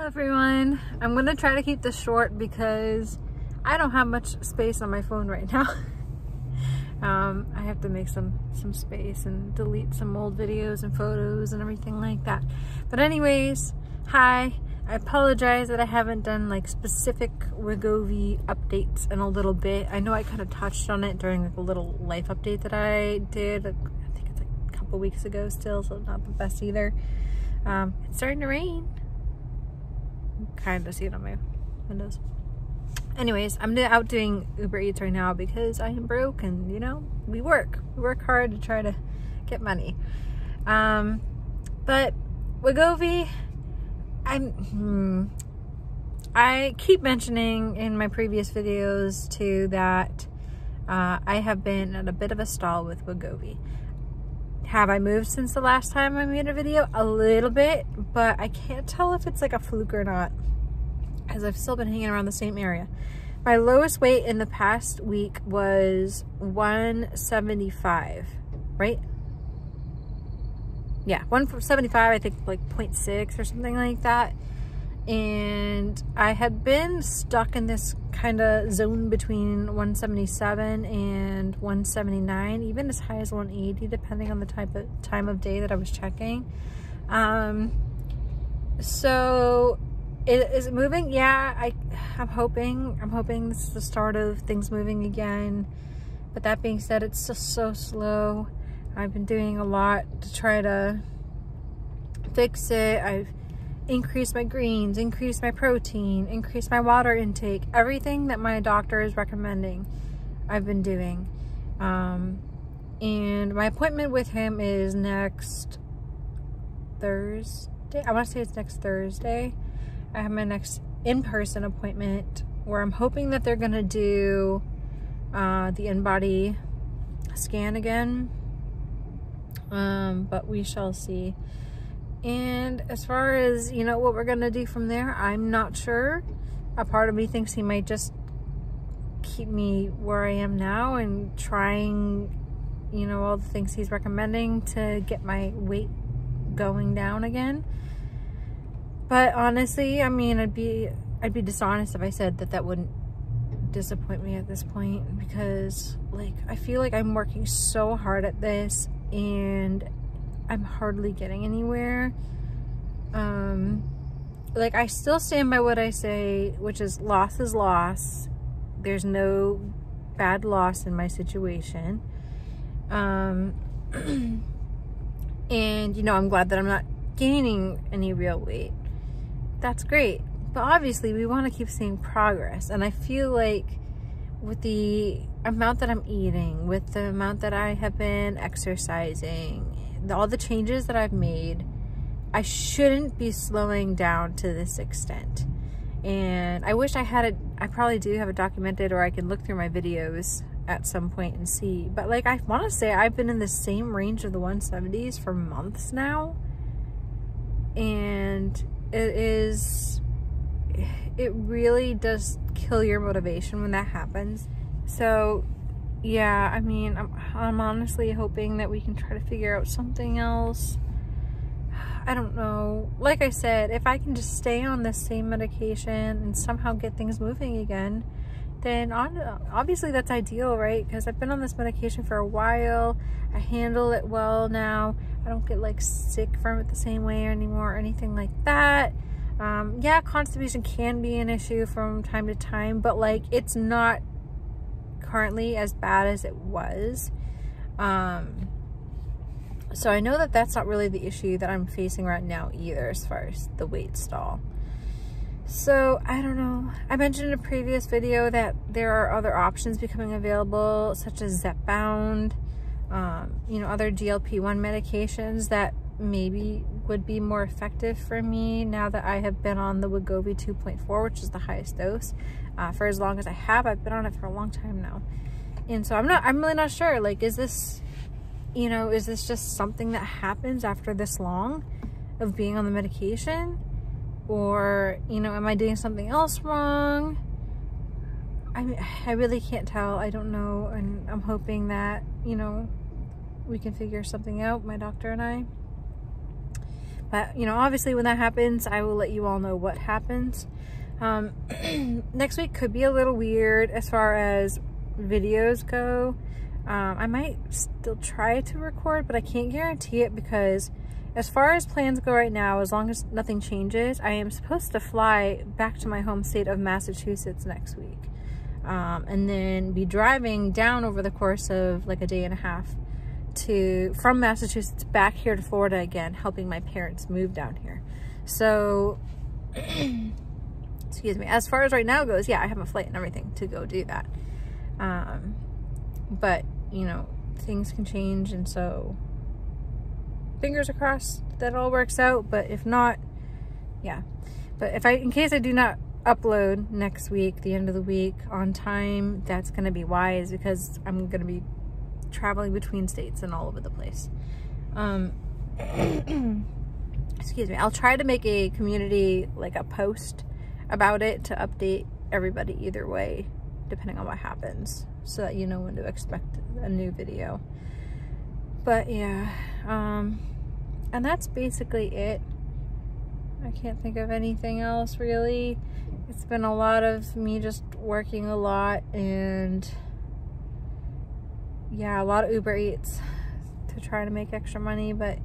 everyone. I'm gonna try to keep this short because I don't have much space on my phone right now. I have to make some space and delete some old videos and photos and everything like that. But anyways, hi. I apologize that I haven't done like specific Wegovy updates in a little bit. I know I kind of touched on it during like a little life update that I did. I think it's like a couple weeks ago still, so not the best either. It's starting to rain. Kind of see it on my windows. Anyways, I'm out doing Uber Eats right now because I am broke, and you know, we work hard to try to get money. But Wegovy, I keep mentioning in my previous videos too that I have been at a bit of a stall with Wegovy. Have I moved since the last time I made a video? A little bit, but I can't tell if it's like a fluke or not, as I've still been hanging around the same area. My lowest weight in the past week was 175, right? Yeah, 175, I think like 0.6 or something like that. And I had been stuck in this kind of zone between 177 and 179, even as high as 180, depending on the time of day that I was checking. So is it moving? Yeah, I'm hoping this is the start of things moving again. But that being said, it's just so slow. I've been doing a lot to try to fix it. I've increased my greens, increased my protein, increased my water intake, everything that my doctor is recommending I've been doing. And my appointment with him is next Thursday. I want to say it's next Thursday. I have my next in-person appointment where I'm hoping that they're gonna do the in-body scan again. But we shall see. And as far as, you know, what we're gonna do from there, I'm not sure. A part of me thinks he might just keep me where I am now and trying, you know, all the things he's recommending to get my weight going down again. But honestly, I mean, I'd be dishonest if I said that wouldn't disappoint me at this point, because like I feel like I'm working so hard at this and I'm hardly getting anywhere. Like I still stand by what I say, which is loss is loss. There's no bad loss in my situation. And you know, I'm glad that I'm not gaining any real weight. That's great. But obviously we want to keep seeing progress. And I feel like with the amount that I'm eating, with the amount that I have been exercising, all the changes that I've made, I shouldn't be slowing down to this extent. And I wish I had it. I probably do have it documented, or I can look through my videos at some point and see. But like, I want to say I've been in the same range of the 170s for months now. And it really does kill your motivation when that happens. So yeah, I mean, I'm honestly hoping that we can try to figure out something else. I don't know. Like I said, if I can just stay on this same medication and somehow get things moving again, then obviously that's ideal, right? Because I've been on this medication for a while. I handle it well now. I don't get like sick from it the same way anymore or anything like that. Yeah, constipation can be an issue from time to time, but like it's not currently as bad as it was. So I know that that's not really the issue that I'm facing right now either, as far as the weight stall. So I don't know. I mentioned in a previous video that there are other options becoming available, such as Zepbound, you know, other GLP-1 medications that maybe would be more effective for me now that I have been on the Wegovy 2.4, which is the highest dose, for as long as I have. I've been on it for a long time now. And so I'm really not sure, like, is this, you know, is this just something that happens after this long of being on the medication? Or, you know, am I doing something else wrong? I mean, I really can't tell. I don't know. And I'm hoping that, you know, we can figure something out, my doctor and I. But, you know, obviously when that happens, I will let you all know what happens. Next week could be a little weird as far as videos go. I might still try to record, but I can't guarantee it because as far as plans go right now, as long as nothing changes, I am supposed to fly back to my home state of Massachusetts next week. And then be driving down over the course of like a day and a half from Massachusetts back here to Florida again, helping my parents move down here. So, excuse me, as far as right now goes, yeah, I have a flight and everything to go do that. But, you know, things can change, and so fingers are crossed that it all works out. But if not, yeah. But in case I do not upload next week, the end of the week, on time, that's going to be wise, because I'm going to be traveling between states and all over the place. Excuse me. I'll try to make a community, like a post about it to update everybody either way, depending on what happens, so that you know when to expect a new video. But yeah, and that's basically it. I can't think of anything else really. It's been a lot of me just working a lot, and yeah, a lot of Uber Eats to try to make extra money. But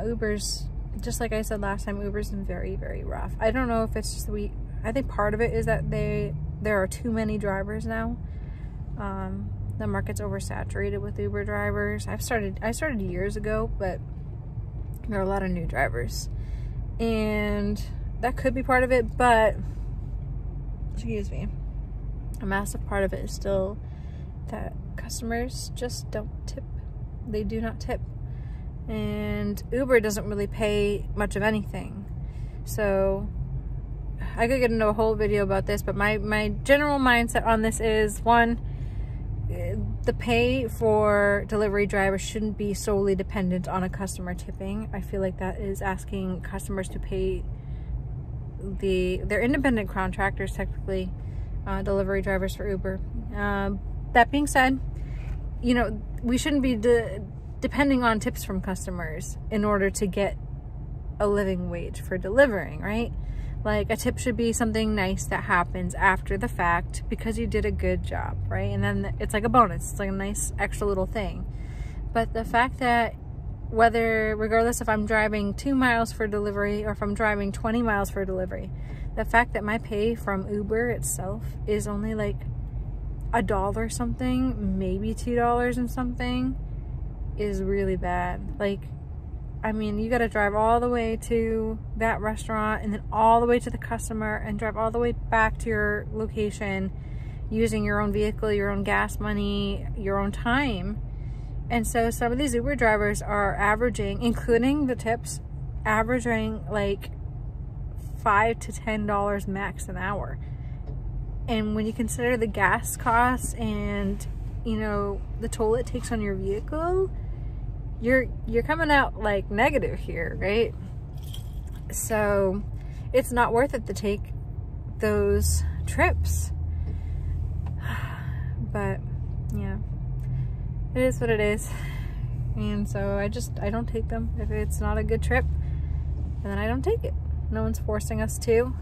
Uber's, just like I said last time, Uber's been very, very rough. I don't know if it's just I think part of it is that there are too many drivers now. The market's oversaturated with Uber drivers. I started years ago, but there are a lot of new drivers, and that could be part of it. But excuse me, a massive part of it is still that customers just don't tip. They do not tip, and Uber doesn't really pay much of anything. So I could get into a whole video about this, but my general mindset on this is, one, the pay for delivery drivers shouldn't be solely dependent on a customer tipping. I feel like that is asking customers to pay they're independent contractors, technically, delivery drivers for Uber. That being said, you know, we shouldn't be depending on tips from customers in order to get a living wage for delivering, right? Like, a tip should be something nice that happens after the fact because you did a good job, right? And then it's like a bonus. It's like a nice extra little thing. But the fact that regardless if I'm driving 2 miles for delivery or if I'm driving 20 miles for delivery, the fact that my pay from Uber itself is only like $1 something, maybe $2 and something, is really bad. Like, I mean, you gotta drive all the way to that restaurant and then all the way to the customer and drive all the way back to your location using your own vehicle, your own gas money, your own time. And so some of these Uber drivers are averaging, including the tips, averaging like $5 to $10 max an hour. And when you consider the gas costs and, you know, the toll it takes on your vehicle, you're coming out like negative here, right? So it's not worth it to take those trips. But yeah, it is what it is. And so I don't take them. If it's not a good trip, then I don't take it. No one's forcing us to.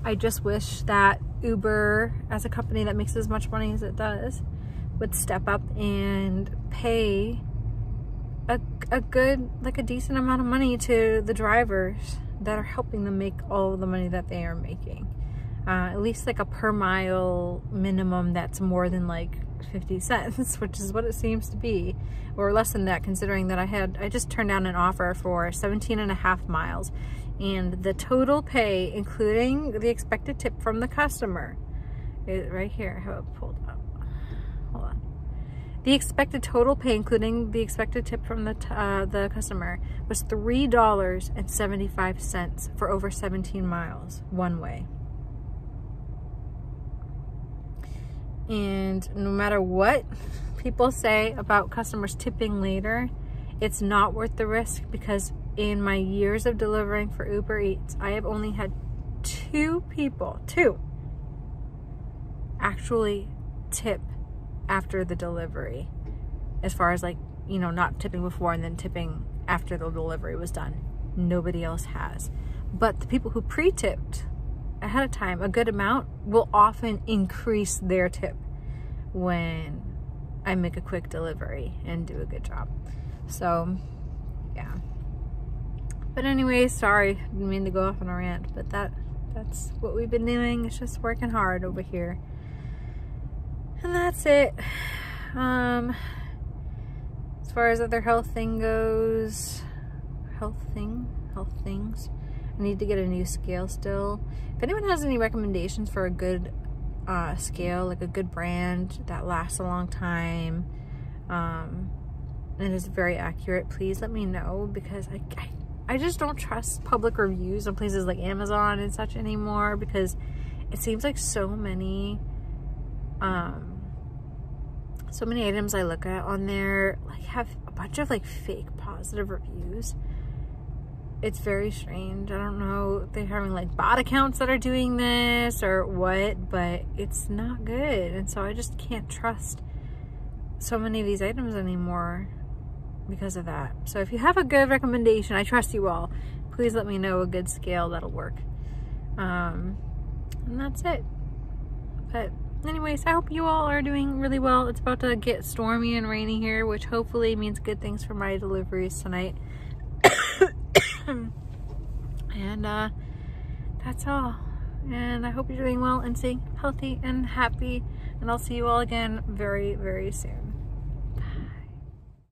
I just wish that Uber, as a company that makes as much money as it does, would step up and pay a good, like a decent amount of money to the drivers that are helping them make all of the money that they are making. At least like a per mile minimum that's more than like 50 cents, which is what it seems to be, or less than that, considering that I just turned down an offer for 17.5 miles, and the total pay, including the expected tip from the customer, is right here. I have it pulled up. Hold on. The expected total pay, including the expected tip from the customer, was $3.75 for over 17 miles one way. And no matter what people say about customers tipping later, it's not worth the risk, because in my years of delivering for Uber Eats, I have only had two people actually tip after the delivery, as far as like, you know, not tipping before and then tipping after the delivery was done. nobody else has. But the people who pre-tipped ahead of time a good amount will often increase their tip when I make a quick delivery and do a good job. So yeah, but anyway, sorry, I didn't mean to go off on a rant, but that's what we've been doing. It's just working hard over here, and that's it. As far as other health things, I need to get a new scale still. If anyone has any recommendations for a good scale, like a good brand that lasts a long time and is very accurate, please let me know, because I just don't trust public reviews on places like Amazon and such anymore, because it seems like so many items I look at on there like have a bunch of like fake positive reviews. It's very strange. I don't know if they're having like bot accounts that are doing this or what, but it's not good. And so I just can't trust so many of these items anymore because of that. So if you have a good recommendation, I trust you all, please let me know a good scale that'll work. And that's it. But anyways, I hope you all are doing really well. It's about to get stormy and rainy here, which hopefully means good things for my deliveries tonight. And that's all. And I hope you're doing well and staying healthy and happy. And I'll see you all again very, very soon.